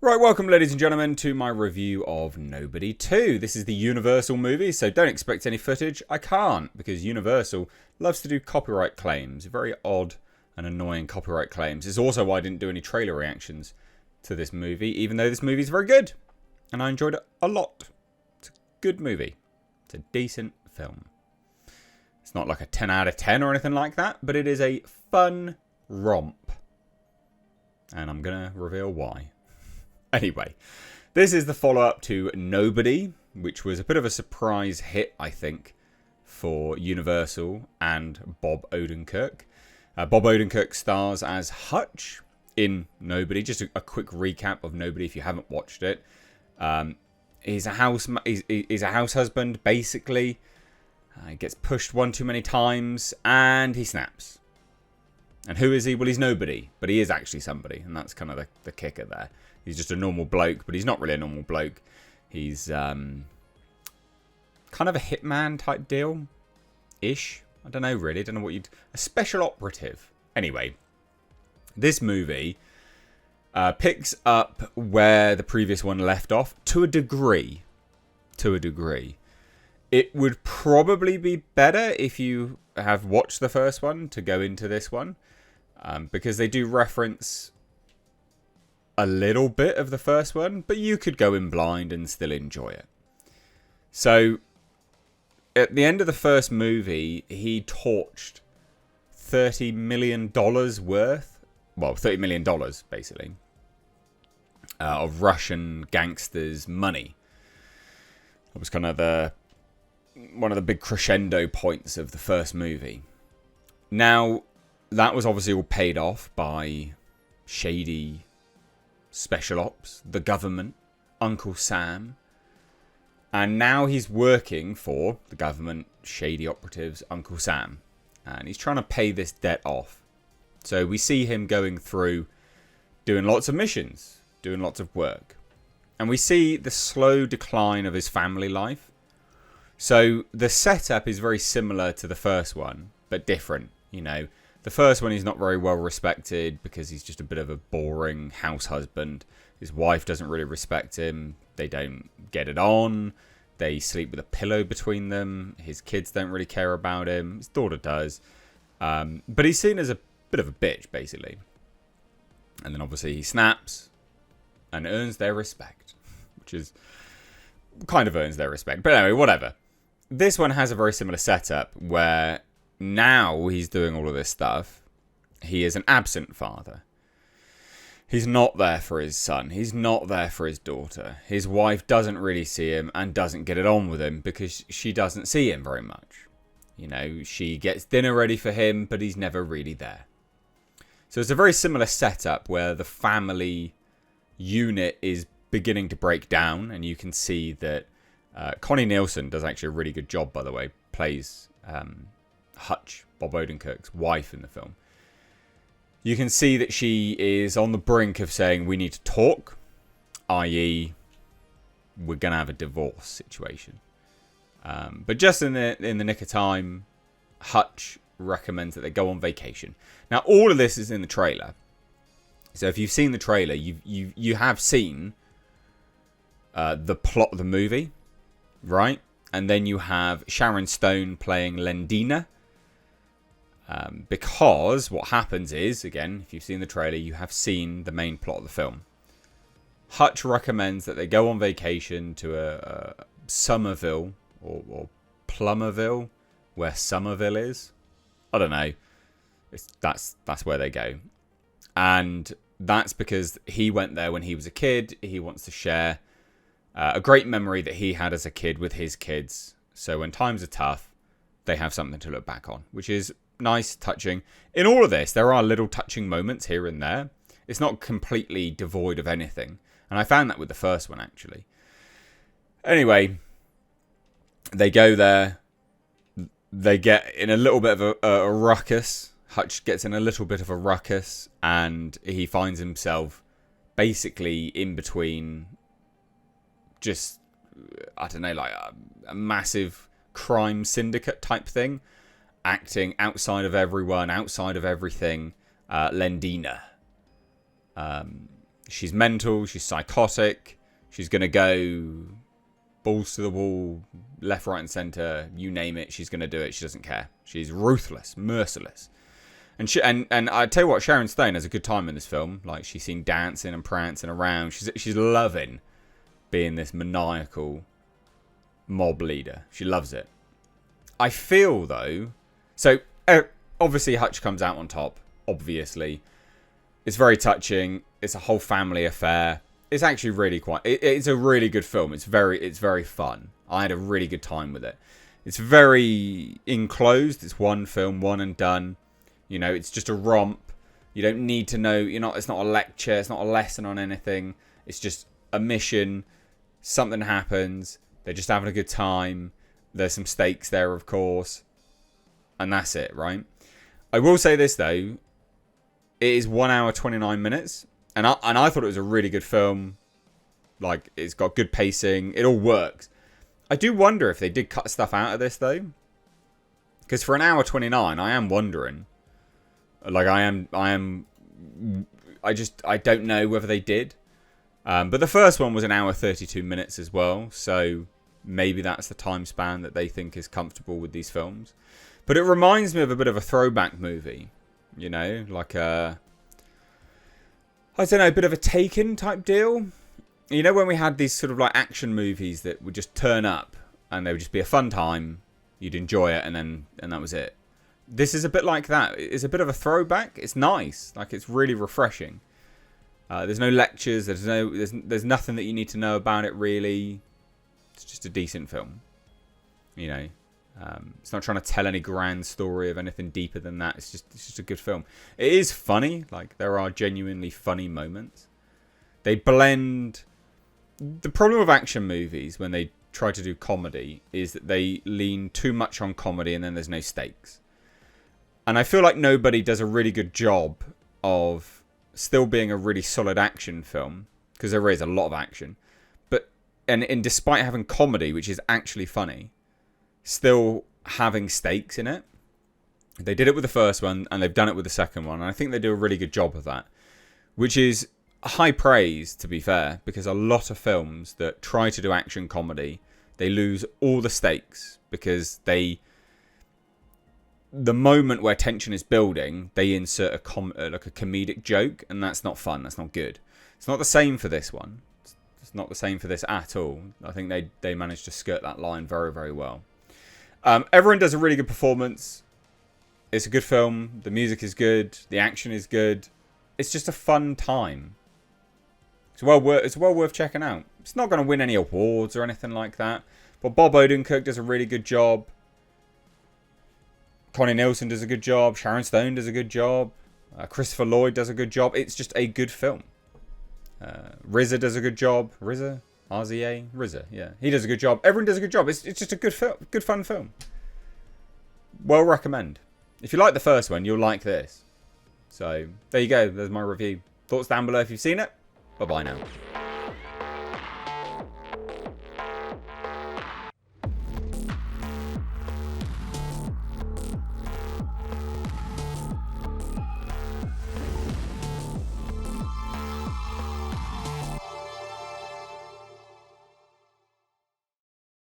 Right, welcome ladies and gentlemen to my review of Nobody 2. This is the Universal movie, so don't expect any footage. I can't, because Universal loves to do copyright claims. Very odd and annoying copyright claims. It's also why I didn't do any trailer reactions to this movie, even though this movie is very good. And I enjoyed it a lot. It's a good movie. It's a decent film. It's not like a 10 out of 10 or anything like that, but it is a fun romp. And I'm going to reveal why. Anyway, this is the follow-up to Nobody, which was a bit of a surprise hit, I think, for Universal and Bob Odenkirk. Bob Odenkirk stars as Hutch in Nobody. Just a quick recap of Nobody if you haven't watched it. He's a house husband, basically. He gets pushed one too many times, and he snaps. And who is he? Well, he's nobody, but he is actually somebody, and that's kind of the kicker there. He's just a normal bloke, but he's not really a normal bloke. He's kind of a hitman type deal-ish. I don't know, really. I don't know what you'd... A special operative. Anyway, this movie picks up where the previous one left off to a degree. To a degree. It would probably be better if you have watched the first one to go into this one. Because they do reference a little bit of the first one, but you could go in blind and still enjoy it. So, at the end of the first movie, he torched $30 million worth, well, $30 million, basically, of Russian gangsters' money. That was kind of one of the big crescendo points of the first movie. Now, that was obviously all paid off by shady special ops, the government, Uncle Sam. And now he's working for the government, shady operatives, Uncle Sam. And he's trying to pay this debt off. So we see him going through, doing lots of missions, doing lots of work. And we see the slow decline of his family life. So the setup is very similar to the first one, but different, you know. The first one, he's not very well respected because he's just a bit of a boring house husband. His wife doesn't really respect him. They don't get it on. They sleep with a pillow between them. His kids don't really care about him. His daughter does. But he's seen as a bit of a bitch, basically. And then obviously he snaps and earns their respect. Which is... kind of earns their respect. But anyway, whatever. This one has a very similar setup where... now he's doing all of this stuff. He is an absent father. He's not there for his son. He's not there for his daughter. His wife doesn't really see him and doesn't get it on with him because she doesn't see him very much. You know, she gets dinner ready for him, but he's never really there. So it's a very similar setup where the family unit is beginning to break down, and you can see that Connie Nielsen does actually a really good job, by the way, plays... Hutch, Bob Odenkirk's wife in the film. You can see that she is on the brink of saying we need to talk, i.e. we're going to have a divorce situation. But just in the nick of time, Hutch recommends that they go on vacation. Now, all of this is in the trailer. So if you've seen the trailer, you have seen the plot of the movie, right? And then you have Sharon Stone playing Lendina. Because what happens is, again, if you've seen the trailer, you have seen the main plot of the film. Hutch recommends that they go on vacation to a Somerville or Plummerville, where Somerville is. I don't know. That's where they go. And that's because he went there when he was a kid. He wants to share a great memory that he had as a kid with his kids. So when times are tough, they have something to look back on, which is nice, touching. In all of this, there are little touching moments here and there. It's not completely devoid of anything. And I found that with the first one, actually. Anyway, they go there. They get in a little bit of a ruckus. Hutch gets in a little bit of a ruckus. And he finds himself basically in between just, I don't know, like a massive crime syndicate type thing. Acting outside of everyone, outside of everything. Lendina. She's mental. She's psychotic. She's going to go balls to the wall, left, right, and centre. You name it, she's going to do it. She doesn't care. She's ruthless, merciless. And I tell you what, Sharon Stone has a good time in this film. Like, she's seen dancing and prancing around. She's loving being this maniacal mob leader. She loves it. I feel, though... So, obviously, Hutch comes out on top. Obviously. It's very touching. It's a whole family affair. It's actually really quite... It's a really good film. It's very fun. I had a really good time with it. It's very enclosed. It's one film, one and done. You know, it's just a romp. You don't need to know... It's not a lecture. It's not a lesson on anything. It's just a mission. Something happens. They're just having a good time. There's some stakes there, of course. And that's it, right? I will say this, though. It is 1 hour, 29 minutes. And I thought it was a really good film. Like, it's got good pacing. It all works. I do wonder if they did cut stuff out of this, though. Because for 1 hour 29, I am wondering. Like, I don't know whether they did. But the first one was 1 hour 32 minutes as well. So maybe that's the time span that they think is comfortable with these films. But it reminds me of a bit of a throwback movie. You know, like a bit of a Taken type deal. You know, when we had these sort of like action movies that would just turn up and they would just be a fun time. You'd enjoy it and that was it. This is a bit like that. It's a bit of a throwback. It's nice. Like, it's really refreshing. There's no lectures. There's nothing that you need to know about it, really. It's just a decent film. You know, it's not trying to tell any grand story of anything deeper than that. It's just a good film. It is funny. Like, there are genuinely funny moments. They blend. The problem with action movies when they try to do comedy is that they lean too much on comedy and then there's no stakes. And I feel like Nobody does a really good job of still being a really solid action film, because there is a lot of action, but and despite having comedy, which is actually funny, still having stakes in it. They did it with the first one and they've done it with the second one, and I think they do a really good job of that, which is high praise, to be fair, because a lot of films that try to do action comedy, they lose all the stakes because the moment where tension is building, they insert a comedic joke, and that's not fun. That's not good. It's not the same for this one. It's not the same for this at all. I think they managed to skirt that line very, very well. Everyone does a really good performance. It's a good film. The music is good. The action is good. It's just a fun time. It's well worth checking out. It's not going to win any awards or anything like that, but Bob Odenkirk does a really good job. Connie Nielsen does a good job. Sharon Stone does a good job. Christopher Lloyd does a good job. It's just a good film. RZA does a good job. RZA? RZA? RZA, yeah. He does a good job. Everyone does a good job. It's just a good film. Good fun film. Well recommend. If you like the first one, you'll like this. So, there you go. There's my review. Thoughts down below if you've seen it. Bye-bye now.